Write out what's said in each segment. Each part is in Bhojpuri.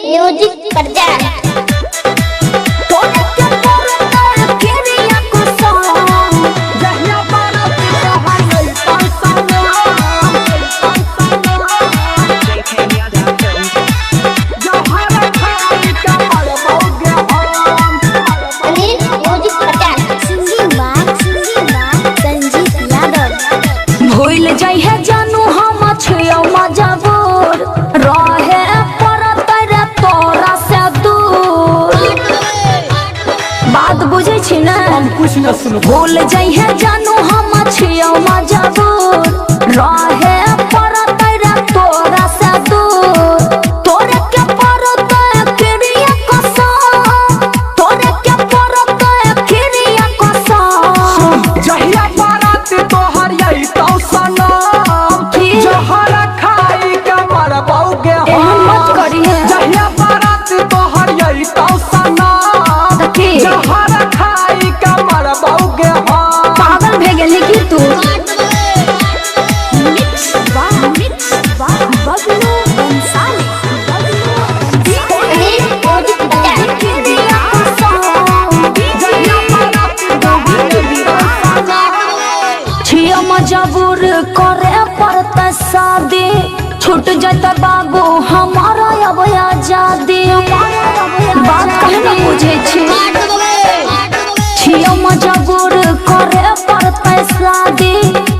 म्यूजिक पर जा। भूल जाइ है जानू हम छियो मजबूर रहे परत रे तोरा से दूर। बात बुझे छी ना? कुछ न सुनो। भूल जाइ है जानू हम छियो मजबूर रहे परत रे तोरा से दूर। तोरे के परत क्रिया कसम, तोरे के परत क्रिया कसम। जहिया बारात तोहर यही तो सनम, जहर खाई के मरबौगे एहन मत करिहे। जहिया बारात तोहर यही तो सनम, जहर खाई के मरबौगे पागल भे गेली की तू? मजबूर करे पड़ता शादी, छूट जाता बाबू हमारा अब आजादी। बात कहे न बुझे छियो मजबूर करे पड़ता शादी,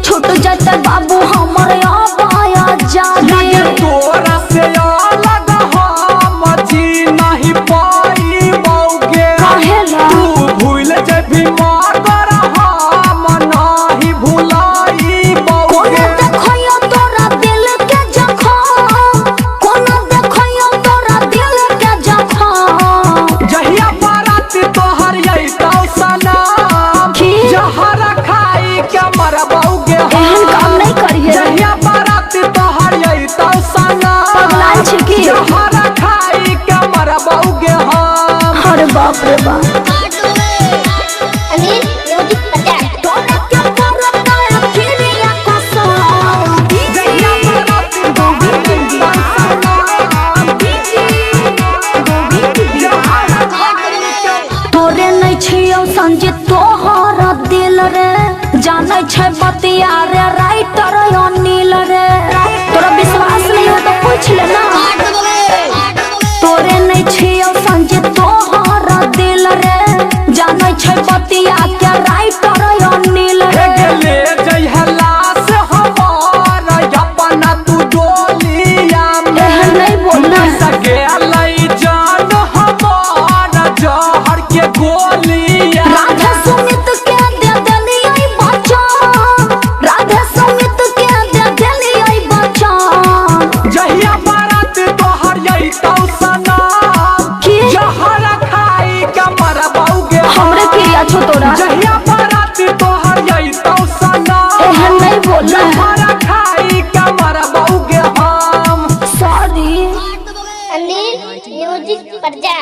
छूट जाता बाबू हमारा अब आजादी। तोरा से अलग हम जी नहीं पाइबौगे, काहेला? तू भूल जेबी मगर हम नहीं भुलाइबौगे। देखियो तोरा दिल के जखम, कोनो देखियो तोरा दिल के जखम। जहिया बारात तोहर यही तो सनम, जहर खाई के मरबौगे एहन काम नहीं करिहे। जहिया बारात तोहर यही तो पगलाल छी सनम, की? जहर खाई के मरबौगे हम। अरे बाप रे बाप। म्यूजिक पर जा। जहिया बारात तोहर यही तो सनम, जहर खाई के तोरे नहीं छियो संजीत तोहर दिल रे, जाने छै बतिया रे राइटर अनिल रे। तोरा विश्वास नहीं हो तो पूछ ले ना। तोरे नहीं छियो संजीत तोहर दिल रे, जाने छै बतिया के राइटर अनिल रे। ले जइहे लाश हमार अपना तू डोलिया में, एहन नहीं बोलना। सगे लई जान हमार जहर के गोलिया। राधे सुमित के दे देलियै बचन, राधे सुमित के दे देलियै बचन। जहिया बारात तोहर यही तो सनम, की? जहर खाई के मरबौगे हमरे क्रिया छो तोरा। जहिया बारात तोहर यही तो सनम, एहन नहीं बोलना। जहर खाई के मरबौगे हम। सॉरी। म्यूजिक पर जा।